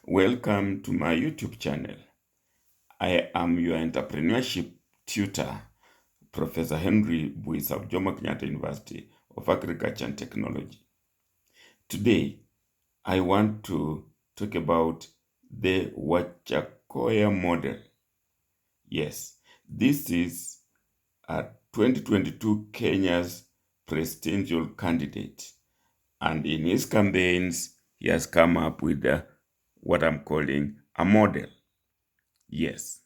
Welcome to my YouTube channel. I am your entrepreneurship tutor, Professor Henry Buisa of Jomo Kenyatta University of Agriculture and Technology. Today, I want to talk about the Wajakoya model. Yes, this is a 2022 Kenya's presidential candidate, and in his campaigns, he has come up with what I'm calling a model. Yes.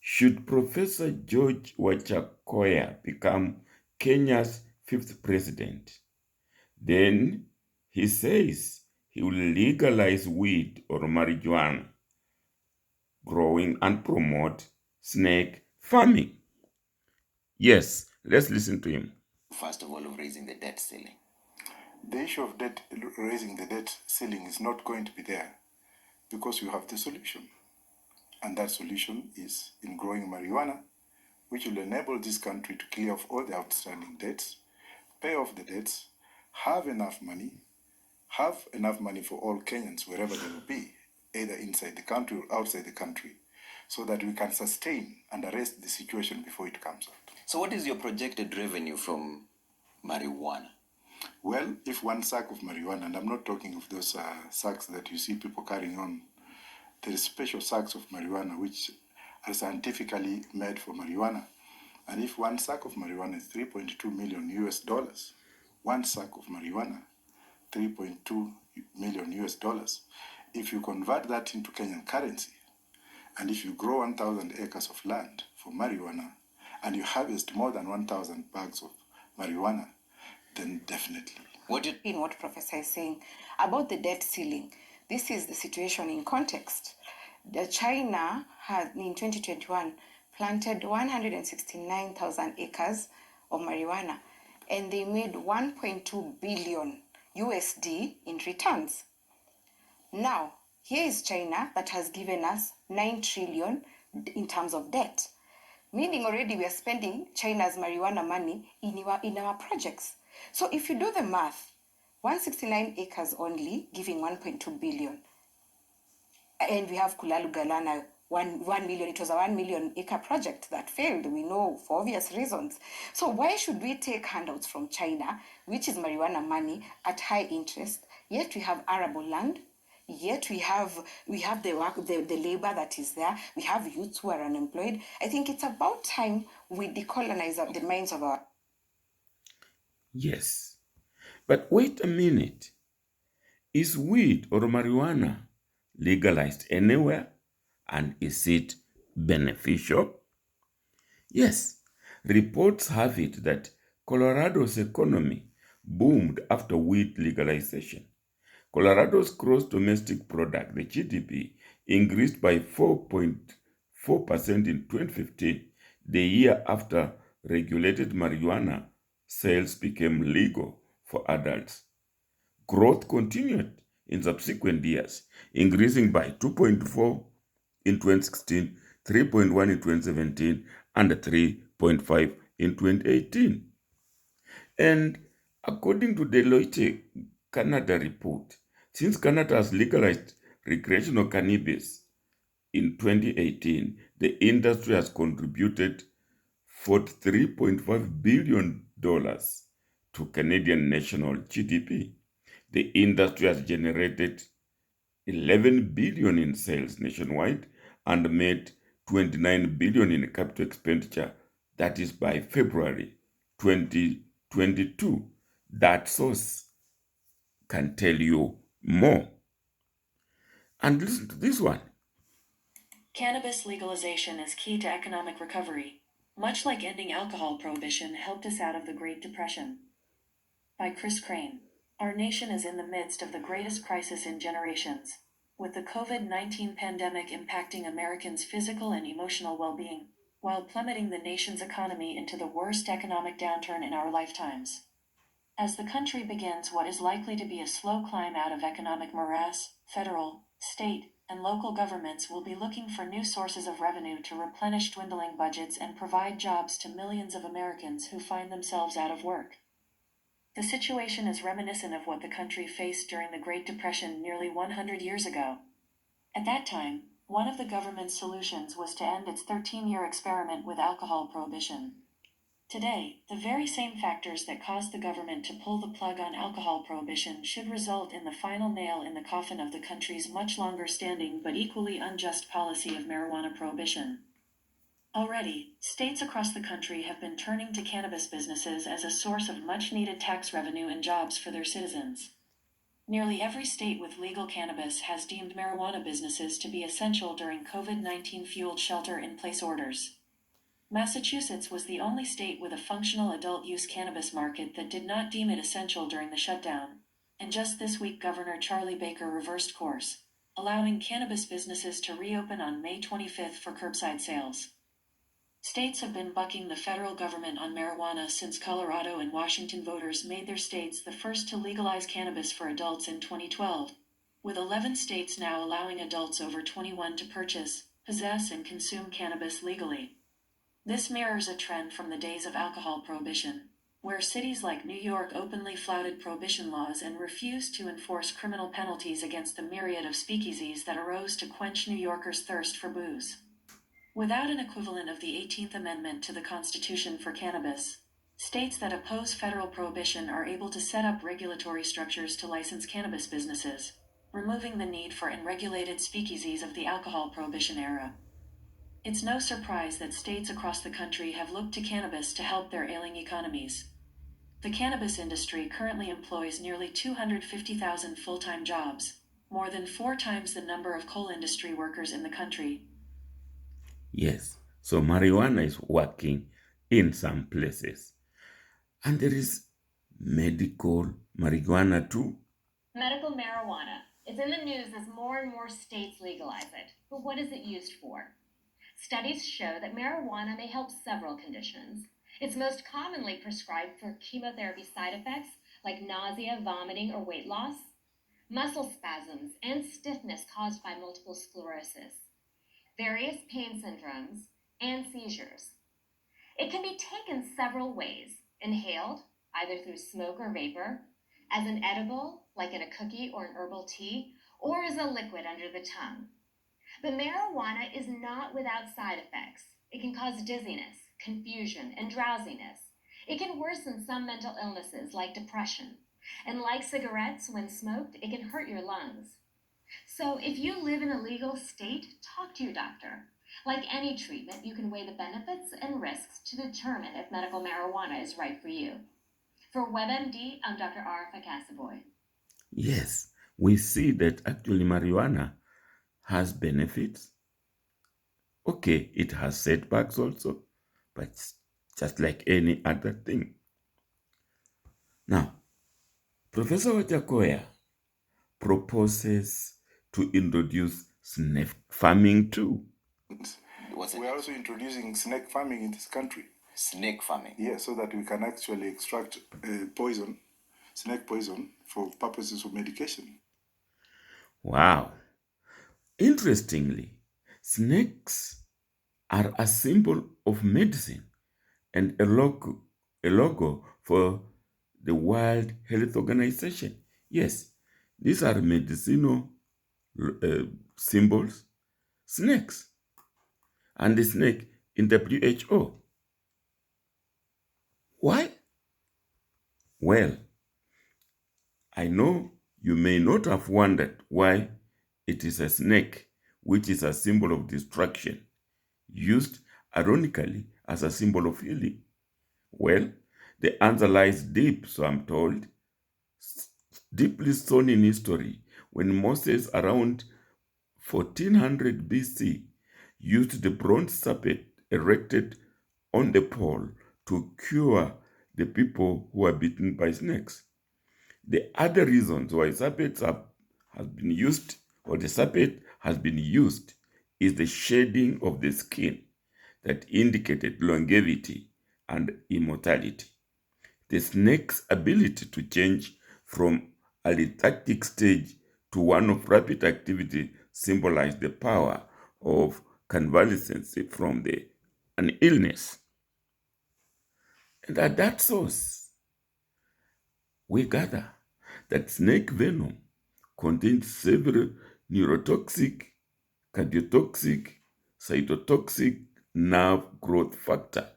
Should Professor George Wajakoya become Kenya's fifth president, then he says he will legalize weed or marijuana growing and promote snake farming. Yes, let's listen to him. First of all, of raising the debt ceiling. The issue of raising the debt ceiling is not going to be there because you have the solution. And that solution is in growing marijuana, which will enable this country to clear off all the outstanding debts, pay off the debts, have enough money for all Kenyans wherever they will be, either inside the country or outside the country, so that we can sustain and arrest the situation before it comes out. So what is your projected revenue from marijuana? Well, if one sack of marijuana, and I'm not talking of those sacks that you see people carrying on, there is special sacks of marijuana which are scientifically made for marijuana. And if one sack of marijuana is 3.2 million US dollars, one sack of marijuana, 3.2 million US dollars. If you convert that into Kenyan currency, and if you grow 1,000 acres of land for marijuana, and you harvest more than 1,000 bags of marijuana, then definitely. In what Professor is saying about the debt ceiling, this is the situation in context. China has, in 2021, planted 169,000 acres of marijuana, and they made 1.2 billion USD in returns. Now, here is China that has given us 9 trillion in terms of debt, meaning already we are spending China's marijuana money in our projects. So if you do the math, 169 acres only giving 1.2 billion. And we have Kulalu Galana, 1 million. It was a 1 million acre project that failed, we know, for obvious reasons. So why should we take handouts from China, which is marijuana money, at high interest, yet we have arable land, yet we have the work, the labor that is there, we have youths who are unemployed. I think it's about time we decolonize the minds of our... Yes. But wait a minute. Is weed or marijuana legalized anywhere? And is it beneficial? Yes. Reports have it that Colorado's economy boomed after weed legalization. Colorado's gross domestic product, the GDP, increased by 4.4% in 2015, the year after regulated marijuana sales became legal for adults. Growth continued in subsequent years, increasing by 2.4 in 2016, 3.1 in 2017, and 3.5 in 2018. And according to Deloitte Canada report, since Canada has legalized recreational cannabis in 2018, the industry has contributed $43.5 billion to Canadian national GDP. The industry has generated 11 billion in sales nationwide and made 29 billion in capital expenditure, that is by February 2022. That source can tell you more. And listen to this one. Cannabis legalization is key to economic recovery, much like ending alcohol prohibition helped us out of the Great Depression. By Chris Crane. Our nation is in the midst of the greatest crisis in generations, with the COVID-19 pandemic impacting Americans' physical and emotional well-being, while plummeting the nation's economy into the worst economic downturn in our lifetimes. As the country begins what is likely to be a slow climb out of economic morass, federal, state, and local governments will be looking for new sources of revenue to replenish dwindling budgets and provide jobs to millions of Americans who find themselves out of work. The situation is reminiscent of what the country faced during the Great Depression nearly 100 years ago. At that time, one of the government's solutions was to end its 13-year experiment with alcohol prohibition. Today, the very same factors that caused the government to pull the plug on alcohol prohibition should result in the final nail in the coffin of the country's much longer-standing but equally unjust policy of marijuana prohibition. Already, states across the country have been turning to cannabis businesses as a source of much-needed tax revenue and jobs for their citizens. Nearly every state with legal cannabis has deemed marijuana businesses to be essential during COVID-19-fueled shelter-in-place orders. Massachusetts was the only state with a functional adult-use cannabis market that did not deem it essential during the shutdown, and just this week Governor Charlie Baker reversed course, allowing cannabis businesses to reopen on May 25th for curbside sales. States have been bucking the federal government on marijuana since Colorado and Washington voters made their states the first to legalize cannabis for adults in 2012, with 11 states now allowing adults over 21 to purchase, possess, and consume cannabis legally. This mirrors a trend from the days of alcohol prohibition, where cities like New York openly flouted prohibition laws and refused to enforce criminal penalties against the myriad of speakeasies that arose to quench New Yorkers' thirst for booze. Without an equivalent of the 18th Amendment to the Constitution for cannabis, states that oppose federal prohibition are able to set up regulatory structures to license cannabis businesses, removing the need for unregulated speakeasies of the alcohol prohibition era. It's no surprise that states across the country have looked to cannabis to help their ailing economies. The cannabis industry currently employs nearly 250,000 full-time jobs, more than 4 times the number of coal industry workers in the country. Yes, so marijuana is working in some places. And there is medical marijuana too. Medical marijuana. It's in the news as more and more states legalize it. But what is it used for? Studies show that marijuana may help several conditions. It's most commonly prescribed for chemotherapy side effects like nausea, vomiting, or weight loss, muscle spasms, and stiffness caused by multiple sclerosis, various pain syndromes, and seizures. It can be taken several ways: inhaled, either through smoke or vapor, as an edible, like in a cookie or an herbal tea, or as a liquid under the tongue. But marijuana is not without side effects. It can cause dizziness, confusion, and drowsiness. It can worsen some mental illnesses like depression. And like cigarettes, when smoked, it can hurt your lungs. So if you live in a legal state, talk to your doctor. Like any treatment, you can weigh the benefits and risks to determine if medical marijuana is right for you. For WebMD, I'm Dr. Arifa Kasaboy. Yes, we see that actually marijuana has benefits. Okay, it has setbacks also, but it's just like any other thing. Now, Professor Wajakoya proposes to introduce snake farming too. What's it? We're also introducing snake farming in this country. Snake farming. Yeah, so that we can actually extract poison, snake poison, for purposes of medication. Wow. Interestingly, snakes are a symbol of medicine and a logo for the World Health Organization. Yes, these are medicinal symbols, snakes, and the snake in WHO. Why? Well, I know you may not have wondered why it is a snake, which is a symbol of destruction, used ironically as a symbol of healing. Well, the answer lies deep, so I'm told, deeply sown in history, when Moses around 1400 BC used the bronze serpent erected on the pole to cure the people who are bitten by snakes. The other reasons why serpents have been used, or the serpent has been used, is the shading of the skin that indicated longevity and immortality. The snake's ability to change from a lethargic stage to one of rapid activity symbolized the power of convalescence from an illness. And at that source, we gather that snake venom contains several neurotoxic, cardiotoxic, cytotoxic, nerve growth factor,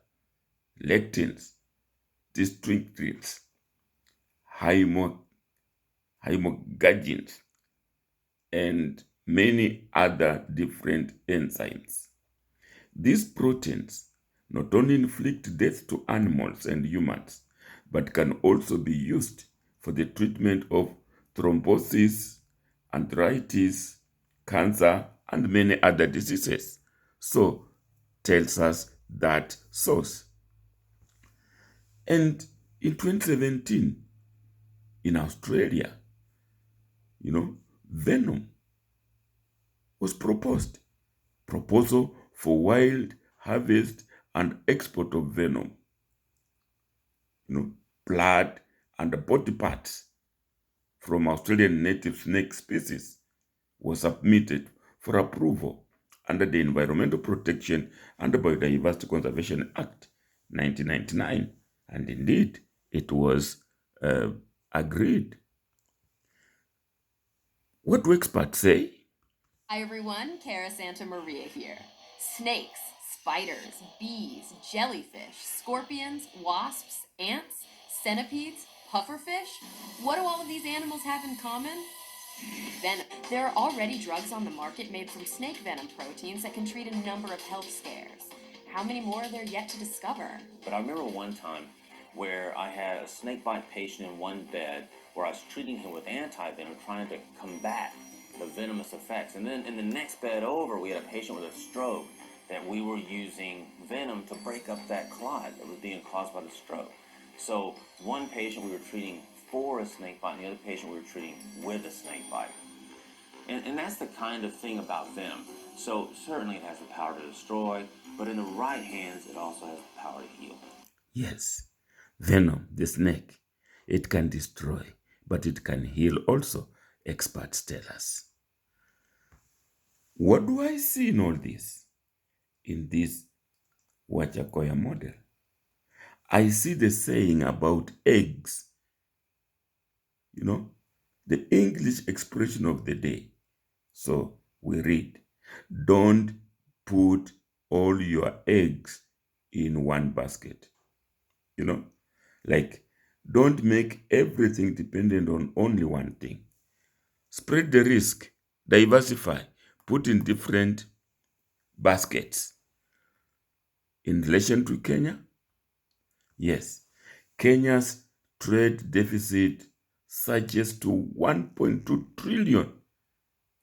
lectins, districtins, hymogaggins, and many other different enzymes. These proteins not only inflict death to animals and humans, but can also be used for the treatment of thrombosis, arthritis, cancer, and many other diseases. So, tells us that source. And in 2017, in Australia, venom was proposed. Proposal for wild harvest and export of venom. Blood and body parts from Australian native snake species was submitted for approval under the Environmental Protection and Biodiversity Conservation Act 1999. And indeed, it was agreed. What do experts say? Hi everyone, Cara Santa Maria here. Snakes, spiders, bees, jellyfish, scorpions, wasps, ants, centipedes, pufferfish. What do all of these animals have in common? Venom. There are already drugs on the market made from snake venom proteins that can treat a number of health scares. How many more are there yet to discover? But I remember one time where I had a snakebite patient in one bed where I was treating him with anti-venom, trying to combat the venomous effects. And then in the next bed over, we had a patient with a stroke that we were using venom to break up that clot that was being caused by the stroke. So one patient we were treating for a snakebite, and the other patient we were treating with a snakebite. And that's the kind of thing about venom. So certainly it has the power to destroy, but in the right hands, it also has the power to heal. Yes, venom, the snake, it can destroy, but it can heal also, experts tell us. What do I see in all this? In this Wajackoyah model, I see the saying about eggs. The English expression of the day. So we read, don't put all your eggs in one basket. Like, don't make everything dependent on only one thing. Spread the risk, diversify, put in different baskets. In relation to Kenya, yes, Kenya's trade deficit surges to 1.2 trillion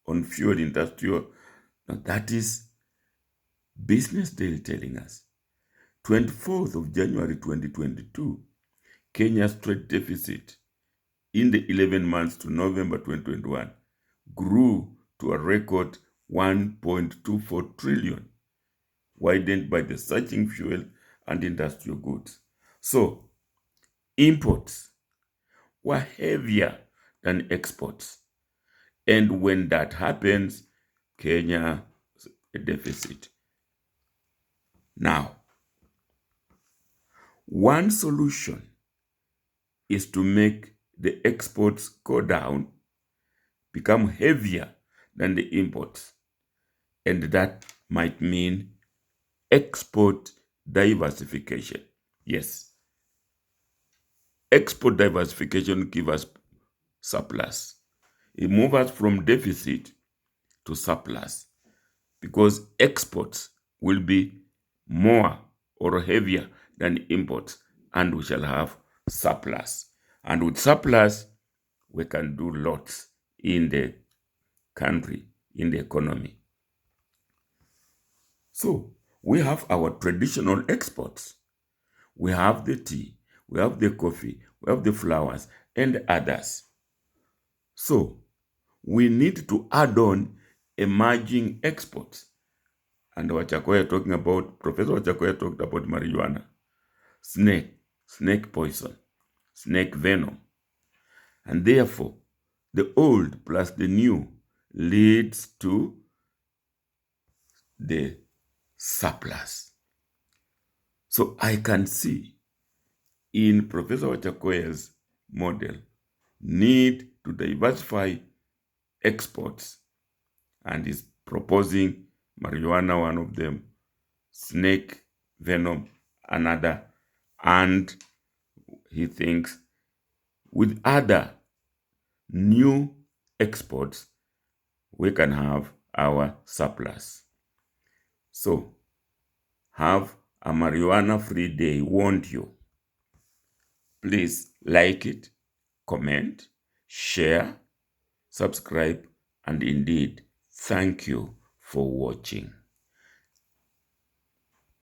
on fuel industrial. Now that is Business Daily telling us. 24th of January 2022, Kenya's trade deficit in the 11 months to November 2021 grew to a record 1.24 trillion, widened by the surging fuel and industrial goods. So, imports were heavier than exports. And when that happens, Kenya a deficit. Now, one solution is to make the exports go down, become heavier than the imports. And that might mean export diversification. Yes. Export diversification gives us surplus. It moves us from deficit to surplus because exports will be more or heavier than imports, and we shall have surplus. And with surplus, we can do lots in the country, in the economy. So we have our traditional exports. We have the tea, we have the coffee, we have the flowers, and others. So we need to add on emerging exports. And Professor Wajackoyah talked about marijuana, snake poison, snake venom. And therefore, the old plus the new leads to the surplus. So I can see in Professor Wajackoyah's model need to diversify exports and is proposing marijuana, one of them, snake venom, another, and he thinks with other new exports, we can have our surplus. So, have a marijuana-free day, won't you? Please like it, comment, share, subscribe, and indeed, thank you for watching.